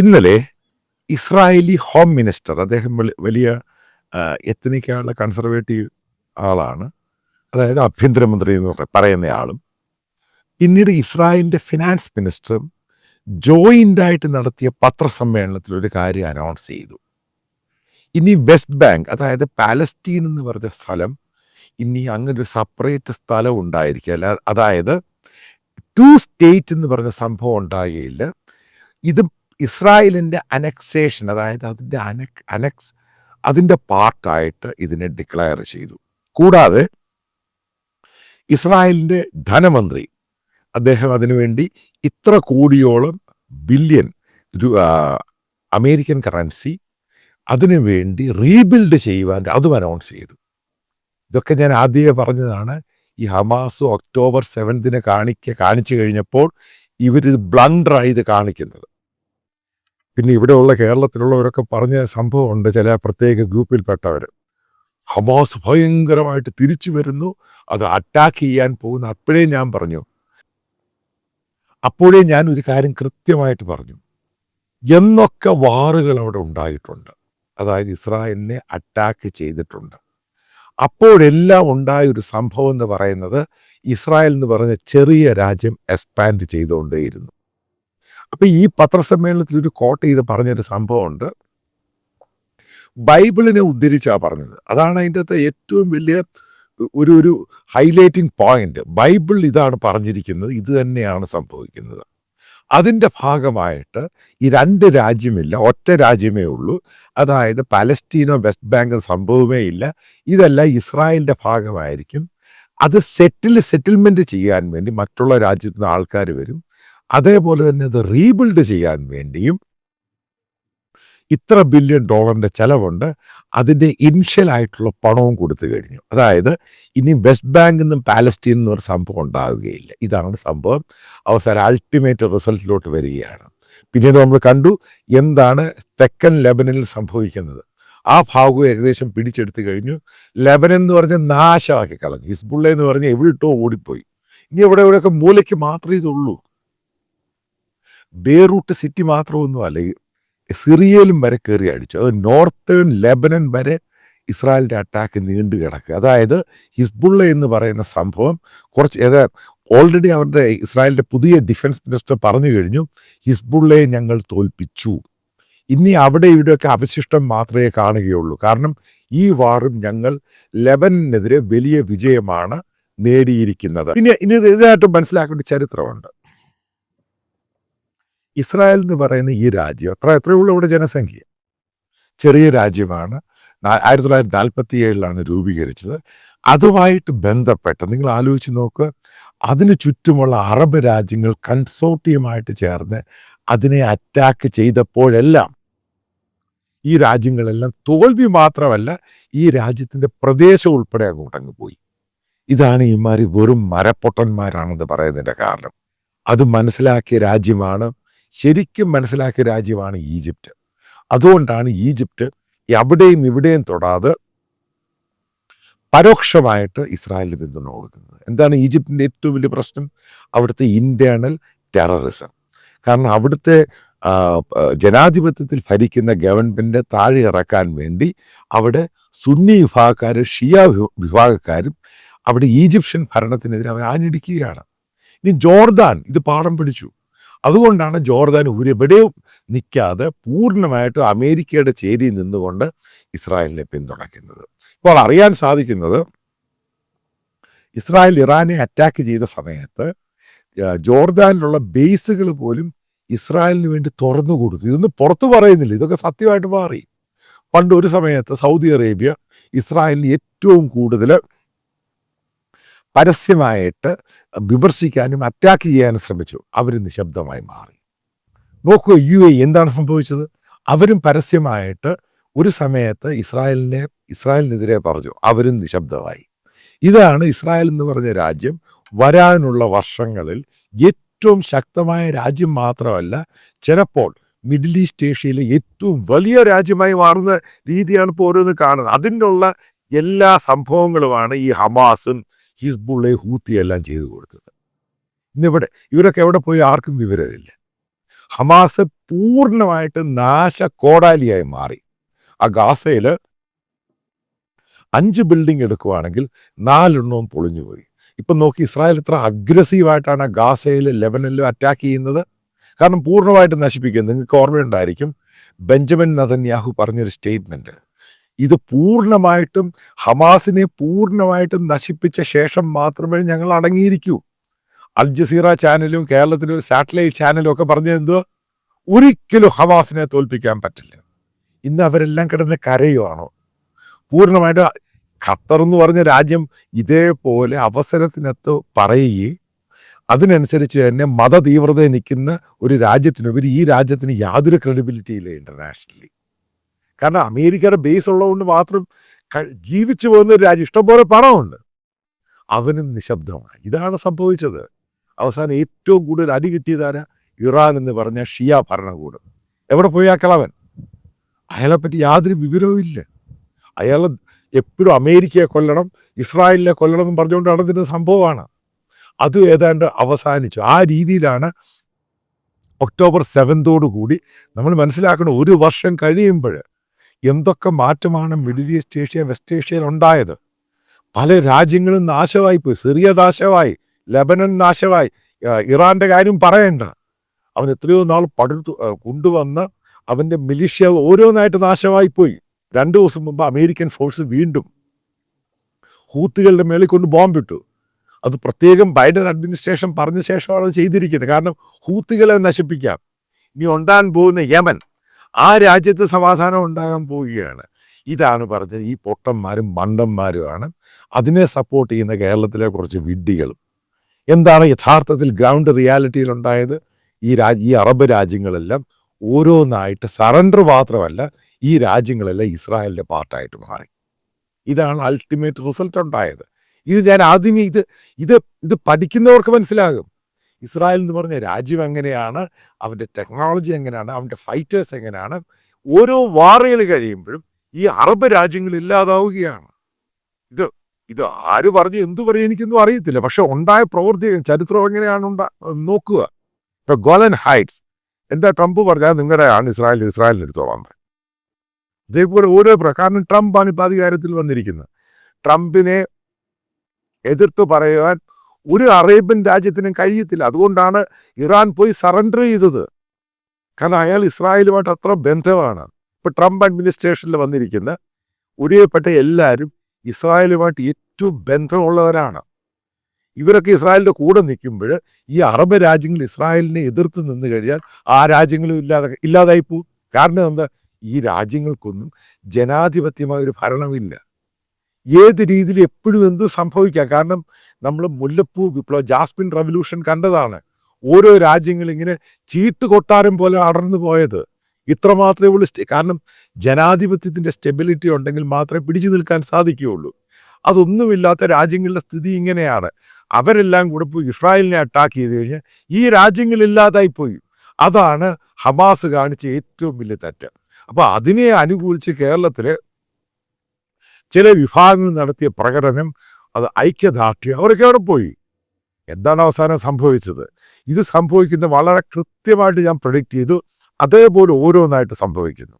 ഇന്നലെ Israeli home minister, അദ്ദേഹം വലിയ എത്നിക്കായുള്ള കൺസർവേറ്റീവ് ആളാണ്, അതായത് ആഭ്യന്തരമന്ത്രി എന്ന് പറയുന്നയാളും, പിന്നീട് ഇസ്രായേലിൻ്റെ ഫിനാൻസ് മിനിസ്റ്ററും ജോയിൻ്റായിട്ട് നടത്തിയ പത്രസമ്മേളനത്തിൽ ഒരു കാര്യം അനൗൺസ് ചെയ്തു. ഇനി വെസ്റ്റ് ബാങ്ക്, അതായത് പാലസ്റ്റീൻ എന്ന് പറഞ്ഞ സ്ഥലം, ഇനി അങ്ങനെ ഒരു സെപ്പറേറ്റ് സ്ഥലം ഉണ്ടായിരിക്കില്ല. അതായത് 2 സ്റ്റേറ്റ് എന്ന് പറഞ്ഞ സംഭവം ഉണ്ടാകുകയില്ല. ഇത് ഇസ്രായേലിൻ്റെ അനക്സേഷൻ, അതായത് അതിൻ്റെ പാർട്ടായിട്ട് ഇതിനെ ഡിക്ലെയർ ചെയ്തു. കൂടാതെ ഇസ്രായേലിൻ്റെ ധനമന്ത്രി, അദ്ദേഹം അതിനുവേണ്ടി ഇത്ര കോടിയോളം ബില്യൺ അമേരിക്കൻ കറൻസി അതിനുവേണ്ടി റീബിൽഡ് ചെയ്യുവാൻ അതും അനൗൺസ് ചെയ്തു. ഇതൊക്കെ ഞാൻ ആദ്യമേ പറഞ്ഞതാണ്. ഈ ഹമാസ് ഒക്ടോബർ 7 കാണിച്ചു കഴിഞ്ഞപ്പോൾ ഇവരിത് ബ്ലണ്ടറായി ഇത് കാണിക്കുന്നത്. പിന്നെ ഇവിടെയുള്ള കേരളത്തിലുള്ളവരൊക്കെ പറഞ്ഞ സംഭവമുണ്ട്, ചില പ്രത്യേക ഗ്രൂപ്പിൽപ്പെട്ടവർ, ഹമാസ് ഭയങ്കരമായിട്ട് തിരിച്ചു വരുന്നു, അത് അറ്റാക്ക് ചെയ്യാൻ പോകുന്നു. അപ്പോഴേ ഞാൻ ഒരു കാര്യം കൃത്യമായിട്ട് പറഞ്ഞു, എന്നൊക്കെ വാറുകൾ അവിടെ ഉണ്ടായിട്ടുണ്ട്, അതായത് ഇസ്രായേലിനെ അറ്റാക്ക് ചെയ്തിട്ടുണ്ട്. അപ്പോഴെല്ലാം ഉണ്ടായ ഒരു സംഭവം എന്ന് പറയുന്നത്, ഇസ്രായേൽ എന്ന് പറഞ്ഞ ചെറിയ രാജ്യം എക്സ്പാൻഡ് ചെയ്തുകൊണ്ടേയിരുന്നു. അപ്പം ഈ പത്രസമ്മേളനത്തിൽ ഒരു കോട്ട് ചെയ്ത് പറഞ്ഞൊരു സംഭവമുണ്ട്, ബൈബിളിനെ ഉദ്ധരിച്ചാണ് പറഞ്ഞത്. അതാണ് അതിൻ്റെ അകത്ത് ഏറ്റവും വലിയ ഒരു ഹൈലൈറ്റിംഗ് പോയിന്റ്. ബൈബിൾ ഇതാണ് പറഞ്ഞിരിക്കുന്നത്, ഇത് തന്നെയാണ് സംഭവിക്കുന്നത്. അതിൻ്റെ ഭാഗമായിട്ട് ഈ 2 രാജ്യമില്ല, ഒറ്റ രാജ്യമേ ഉള്ളൂ. അതായത് പാലസ്റ്റീനോ വെസ്റ്റ് ബാങ്കോ സംഭവമേ ഇല്ല. ഇതെല്ലാം ഇസ്രായേലിൻ്റെ ഭാഗമായിരിക്കും. അത് സെറ്റിൽമെൻറ്റ് ചെയ്യാൻ വേണ്ടി മറ്റുള്ള രാജ്യത്തു നിന്ന് ആൾക്കാർ വരും. അതേപോലെ തന്നെ അത് റീബിൽഡ് ചെയ്യാൻ വേണ്ടിയും ഇത്ര ബില്യൺ ഡോളറിൻ്റെ ചിലവുണ്ട്. അതിൻ്റെ ഇനിഷ്യലായിട്ടുള്ള പണവും കൊടുത്തു കഴിഞ്ഞു. അതായത് ഇനി വെസ്റ്റ് ബാങ്കിൽ നിന്നും പാലസ്റ്റീൻ എന്നൊരു സംഭവം ഉണ്ടാവുകയില്ല. ഇതാണ് സംഭവം. അവസാനം അൾട്ടിമേറ്റ് റിസൾട്ടിലോട്ട് വരികയാണ്. പിന്നീട് നമ്മൾ കണ്ടു എന്താണ് തെക്കൻ ലെബനനിൽ സംഭവിക്കുന്നത്. ആ ഭാഗവും ഏകദേശം പിടിച്ചെടുത്ത് കഴിഞ്ഞു. ലെബനൻ എന്ന് പറഞ്ഞാൽ നാശമാക്കി കളഞ്ഞു. ഹിസ്ബുള്ള എന്ന് പറഞ്ഞാൽ എവിടെയിട്ടോ ഓടിപ്പോയി. ഇനി എവിടെയൊക്കെ മൂലയ്ക്ക് മാത്രമേ ഇതുള്ളൂ. ബെയ്റൂട്ട് സിറ്റി മാത്രമൊന്നുമല്ല, സിറിയയിലും വരെ കയറി അടിച്ചു. അത് നോർത്തേൺ ലെബനൻ വരെ ഇസ്രായേലിൻ്റെ അറ്റാക്ക് നീണ്ടു കിടക്കുക. അതായത് ഹിസ്ബുള്ള എന്ന് പറയുന്ന സംഭവം ഓൾറെഡി അവരുടെ ഇസ്രായേലിൻ്റെ പുതിയ ഡിഫൻസ് മിനിസ്റ്റർ പറഞ്ഞു കഴിഞ്ഞു, ഹിസ്ബുള്ളയെ ഞങ്ങൾ തോൽപ്പിച്ചു. ഇനി അവിടെ ഇവിടെയൊക്കെ അവശിഷ്ടം മാത്രമേ കാണുകയുള്ളൂ. കാരണം ഈ വാറും ഞങ്ങൾ ലെബനനെതിരെ വലിയ വിജയമാണ് നേടിയിരിക്കുന്നത്. ഇനി ഇതായിട്ട് മനസ്സിലാക്കേണ്ട ചരിത്രമുണ്ട്. ഇസ്രായേൽ എന്ന് പറയുന്ന ഈ രാജ്യം എത്രയുള്ള ഇവിടെ ജനസംഖ്യ, ചെറിയ രാജ്യമാണ്. 1947 രൂപീകരിച്ചത്. അതുമായിട്ട് ബന്ധപ്പെട്ട് നിങ്ങൾ ആലോചിച്ച് നോക്കുക, അതിന് ചുറ്റുമുള്ള അറബ് രാജ്യങ്ങൾ കൺസോർട്ടിയമായിട്ട് ചേർന്ന് അതിനെ അറ്റാക്ക് ചെയ്തപ്പോഴെല്ലാം ഈ രാജ്യങ്ങളെല്ലാം തോൽവി മാത്രമല്ല, ഈ രാജ്യത്തിൻ്റെ പ്രദേശം ഉൾപ്പെടെ അങ്ങോട്ടങ്ങ് പോയി. ഇതാണ് ഇമാരി വെറും മരപ്പൊട്ടന്മാരാണെന്ന് പറയുന്നതിൻ്റെ കാരണം. അത് മനസ്സിലാക്കിയ രാജ്യമാണ്, ശരിക്കും മനസ്സിലാക്കിയ രാജ്യമാണ് ഈജിപ്റ്റ്. അതുകൊണ്ടാണ് ഈജിപ്റ്റ് അവിടെയും ഇവിടെയും തൊടാതെ പരോക്ഷമായിട്ട് ഇസ്രായേലിന് പിന്തുണ കൊടുക്കുന്നത്. എന്താണ് ഈജിപ്തിൻ്റെ ഏറ്റവും വലിയ പ്രശ്നം? അവിടുത്തെ ഇൻറ്റേർണൽ ടെററിസം. കാരണം അവിടുത്തെ ജനാധിപത്യത്തിൽ ഭരിക്കുന്ന ഗവൺമെൻറ് താഴെ ഇറക്കാൻ വേണ്ടി അവിടെ സുന്നി വിഭാഗക്കാരും ഷിയ വിഭാഗക്കാരും അവിടെ ഈജിപ്ഷ്യൻ ഭരണത്തിനെതിരെ അവർ ആഞ്ഞടിക്കുകയാണ്. ഇനി ജോർദാൻ ഇത് പാഠം പിടിച്ചു. അതുകൊണ്ടാണ് ജോർദാൻ ഒരെവിടെയും നിൽക്കാതെ പൂർണ്ണമായിട്ട് അമേരിക്കയുടെ ചേരിയിൽ നിന്നുകൊണ്ട് ഇസ്രായേലിനെ പിന്തുണയ്ക്കുന്നത്. ഇപ്പോൾ അറിയാൻ സാധിക്കുന്നത്, ഇസ്രായേൽ ഇറാനെ അറ്റാക്ക് ചെയ്ത സമയത്ത് ജോർദാനിലുള്ള ബേസുകൾ പോലും ഇസ്രായേലിന് വേണ്ടി തുറന്നു കൊടുത്തു. ഇതൊന്നും പുറത്തു പറയുന്നില്ല, ഇതൊക്കെ സത്യമായിട്ട് മാറി. പണ്ട് ഒരു സമയത്ത് സൗദി അറേബ്യ ഇസ്രായേലിന് ഏറ്റവും കൂടുതൽ പരസ്യമായിട്ട് വിമർശിക്കാനും അറ്റാക്ക് ചെയ്യാനും ശ്രമിച്ചു. അവർ നിശബ്ദമായി മാറി. നോക്കൂ UAE എന്താണ് സംഭവിച്ചത്? അവരും പരസ്യമായിട്ട് ഒരു സമയത്ത് ഇസ്രായേലിനെതിരെ പറഞ്ഞു, അവരും നിശബ്ദമായി. ഇതാണ് ഇസ്രായേൽ എന്ന് പറഞ്ഞ രാജ്യം വരാനുള്ള വർഷങ്ങളിൽ ഏറ്റവും ശക്തമായ രാജ്യം മാത്രമല്ല, ചിലപ്പോൾ മിഡിൽ ഈസ്റ്റ് ഏഷ്യയിലെ ഏറ്റവും വലിയ രാജ്യമായി മാറുന്ന രീതിയാണ് ഇപ്പോൾ ഓരോന്ന് കാണുന്നത്. അതിനുള്ള എല്ലാ സംഭവങ്ങളുമാണ് ഈ ഹമാസും ഹിസ്ബുള്ളയും ഹൂത്തിയെല്ലാം ചെയ്തു കൊടുത്തത്. ഇവരൊക്കെ എവിടെ പോയി ആർക്കും വിവരമില്ല. ഹമാസ് പൂർണ്ണമായിട്ട് നാശക്കോടാലിയായി മാറി. ആ ഗാസയിൽ 5 ബിൽഡിംഗ് എടുക്കുവാണെങ്കിൽ 4 എണ്ണവും പൊളിഞ്ഞുപോയി. ഇപ്പം നോക്കി ഇസ്രായേൽ ഇത്ര അഗ്രസീവായിട്ടാണ് ഗാസയിൽ ലെബനനിലും അറ്റാക്ക് ചെയ്യുന്നത്. കാരണം പൂർണ്ണമായിട്ട് നശിപ്പിക്കുക. നിങ്ങൾക്ക് ഓർമ്മയുണ്ടായിരിക്കും ബെഞ്ചമിൻ നെതന്യാഹു പറഞ്ഞൊരു സ്റ്റേറ്റ്മെൻറ്റ്, ഇത് പൂർണ്ണമായിട്ടും ഹമാസിനെ പൂർണ്ണമായിട്ടും നശിപ്പിച്ച ശേഷം മാത്രമേ ഞങ്ങൾ അടങ്ങിയിരിക്കൂ. അൽ ജസീറ ചാനലും കേരളത്തിലെ ഒരു സാറ്റലൈറ്റ് ചാനലും ഒക്കെ പറഞ്ഞത് എന്തോ, ഒരിക്കലും ഹമാസിനെ തോൽപ്പിക്കാൻ പറ്റില്ല. ഇന്ന് അവരെല്ലാം കിടന്ന് കരയുവാണോ? പൂർണ്ണമായിട്ട് ഖത്തർ എന്ന് പറഞ്ഞ രാജ്യം ഇതേപോലെ അവസരത്തിനകത്ത് പറയുകയും അതിനനുസരിച്ച് തന്നെ മതതീവ്രത നിൽക്കുന്ന ഒരു രാജ്യത്തിനുപരി ഈ രാജ്യത്തിന് യാതൊരു ക്രെഡിബിലിറ്റി ഇല്ല ഇൻ്റർനാഷണലി. കാരണം അമേരിക്കയുടെ ബേസ് ഉള്ളതുകൊണ്ട് മാത്രം ജീവിച്ചു പോകുന്ന ഒരു രാജ്യം, ഇഷ്ടംപോലെ പണമുണ്ട്, അവനും നിശബ്ദമാണ്. ഇതാണ് സംഭവിച്ചത്. അവസാനം ഏറ്റവും കൂടുതൽ അടി കിട്ടിയതാര? ഇറാൻ എന്ന് പറഞ്ഞ ഷിയ ഭരണകൂടം. എവിടെ പോയി ആ കളവൻ? അയാളെപ്പറ്റി യാതൊരു വിവരവും ഇല്ല. അയാൾ എപ്പോഴും അമേരിക്കയെ കൊല്ലണം, ഇസ്രായേലിനെ കൊല്ലണം എന്ന് പറഞ്ഞുകൊണ്ട് നടന്നിരുന്ന സംഭവമാണ്. അതും ഏതാണ്ട് അവസാനിച്ചു. ആ രീതിയിലാണ് ഒക്ടോബർ 7 കൂടി നമ്മൾ മനസ്സിലാക്കണം. ഒരു വർഷം കഴിയുമ്പോൾ എന്തൊക്കെ മാറ്റമാണ് മിഡിൽ ഈസ്റ്റ് ഏഷ്യ, വെസ്റ്റ് ഏഷ്യയിൽ ഉണ്ടായത്. പല രാജ്യങ്ങളും നാശമായിപ്പോയി. സിറിയ നാശമായി, ലെബനൻ നാശമായി, ഇറാൻ്റെ കാര്യം പറയണ്ട. അവൻ എത്രയോ നാൾ കൊണ്ടുവന്ന് അവൻ്റെ മിലിഷ്യ ഓരോന്നായിട്ട് നാശമായിപ്പോയി. 2 ദിവസം മുമ്പ് അമേരിക്കൻ ഫോഴ്സ് വീണ്ടും ഹൂത്തികളുടെ മേളിൽ കൊണ്ട് ബോംബിട്ടു. അത് പ്രത്യേകം ബൈഡൻ അഡ്മിനിസ്ട്രേഷൻ പറഞ്ഞ ശേഷമാണ് അത് ചെയ്തിരിക്കുന്നത്. കാരണം ഹൂത്തികളെ നശിപ്പിക്കാം. ഇനി ഉണ്ടാകാൻ പോകുന്ന യമൻ, ആ രാജ്യത്ത് സമാധാനം ഉണ്ടാകാൻ പോവുകയാണ്. ഇതാണ് പറഞ്ഞത്. ഈ പൊട്ടന്മാരും മണ്ടന്മാരുമാണ് അതിനെ സപ്പോർട്ട് ചെയ്യുന്ന കേരളത്തിലെ കുറച്ച് വിഡ്ഢികളും. എന്താണ് യഥാർത്ഥത്തിൽ ഗ്രൗണ്ട് റിയാലിറ്റിയിൽ ഉണ്ടായത്? ഈ അറബ് രാജ്യങ്ങളെല്ലാം ഓരോന്നായിട്ട് സറണ്ടർ മാത്രമല്ല, ഈ രാജ്യങ്ങളെല്ലാം ഇസ്രായേലിൻ്റെ പാർട്ടായിട്ട് മാറി. ഇതാണ് അൾട്ടിമേറ്റ് റിസൾട്ട് ഉണ്ടായത്. ഇത് ഞാൻ ആദ്യമേ ഇത് പഠിക്കുന്നവർക്ക് മനസ്സിലാകും. ഇസ്രായേൽ എന്ന് പറഞ്ഞ രാജ്യം എങ്ങനെയാണ്, അവൻ്റെ ടെക്നോളജി എങ്ങനെയാണ്, അവൻ്റെ ഫൈറ്റേഴ്സ് എങ്ങനെയാണ്. ഓരോ വാറുകൾ കഴിയുമ്പോഴും ഈ അറബ് രാജ്യങ്ങൾ ഇല്ലാതാവുകയാണ്. ഇത് ആര് പറഞ്ഞു എന്തു പറയും എനിക്കൊന്നും അറിയത്തില്ല. പക്ഷെ ഉണ്ടായ പ്രവൃത്തി ചരിത്രം എങ്ങനെയാണ് നോക്കുക. ഇപ്പോൾ ഗോലൻ ഹൈറ്റ്സ് എന്താ ട്രംപ് പറഞ്ഞാൽ നിങ്ങളുടെ ആണ് ഇസ്രായേലിനെടുത്തോളാൻ പറയും. ഇതേപോലെ ഓരോ കാരണം ട്രംപാണ് ഇപ്പോൾ അധികാരത്തിൽ വന്നിരിക്കുന്നത്. ട്രംപിനെ എതിർത്ത് പറയുവാൻ ഒരു അറേബ്യൻ രാജ്യത്തിനും കഴിയത്തില്ല. അതുകൊണ്ടാണ് ഇറാൻ പോയി സറണ്ടർ ചെയ്തത്. കാരണം അയാൾ ഇസ്രായേലുമായിട്ട് അത്ര ബന്ധമാണ്. ഇപ്പോൾ ട്രംപ് അഡ്മിനിസ്ട്രേഷനിൽ വന്നിരിക്കുന്ന ഒരുപ്പെട്ട എല്ലാവരും ഇസ്രായേലുമായിട്ട് ഏറ്റവും ബന്ധമുള്ളവരാണ്. ഇവരൊക്കെ ഇസ്രായേലിൻ്റെ കൂടെ നിൽക്കുമ്പോൾ ഈ അറബ് രാജ്യങ്ങൾ ഇസ്രായേലിനെ എതിർത്ത് നിന്ന് കഴിഞ്ഞാൽ ആ രാജ്യങ്ങളും ഇല്ലാതായിപ്പോവും. കാരണം എന്താ? ഈ രാജ്യങ്ങൾക്കൊന്നും ജനാധിപത്യമായ ഒരു ഭരണമില്ല. ഏത് രീതിയിൽ എപ്പോഴും എന്തും സംഭവിക്കാം. കാരണം നമ്മൾ മുല്ലപ്പൂ വിപ്ലവം, ജാസ്മിൻ റവല്യൂഷൻ കണ്ടതാണ്. ഓരോ രാജ്യങ്ങളിങ്ങനെ ചീട്ട് കൊട്ടാരം പോലെ അടർന്നു പോയത്. ഇത്രമാത്രമേ ഉള്ളൂ. കാരണം ജനാധിപത്യത്തിൻ്റെ സ്റ്റെബിലിറ്റി ഉണ്ടെങ്കിൽ മാത്രമേ പിടിച്ചു നിൽക്കാൻ സാധിക്കുകയുള്ളൂ. അതൊന്നുമില്ലാത്ത രാജ്യങ്ങളുടെ സ്ഥിതി ഇങ്ങനെയാണ്. അവരെല്ലാം കൂടെ പോയി ഇസ്രായേലിനെ അറ്റാക്ക് ചെയ്ത് കഴിഞ്ഞാൽ ഈ രാജ്യങ്ങളില്ലാതായിപ്പോയി. അതാണ് ഹമാസ് കാണിച്ച ഏറ്റവും വലിയ തെറ്റ്. അപ്പോൾ അതിനെ അനുകൂലിച്ച് കേരളത്തിലെ ചില വിഭാഗങ്ങൾ നടത്തിയ പ്രകടനം, അത് ഐക്യദാർഢ്യം, അവരൊക്കെ അവിടെ പോയി. എന്താണ് അവസാനം സംഭവിച്ചത്? ഇത് സംഭവിക്കുന്നത് വളരെ കൃത്യമായിട്ട് ഞാൻ പ്രഡിക്റ്റ് ചെയ്തു. അതേപോലെ ഓരോന്നായിട്ട് സംഭവിക്കുന്നു.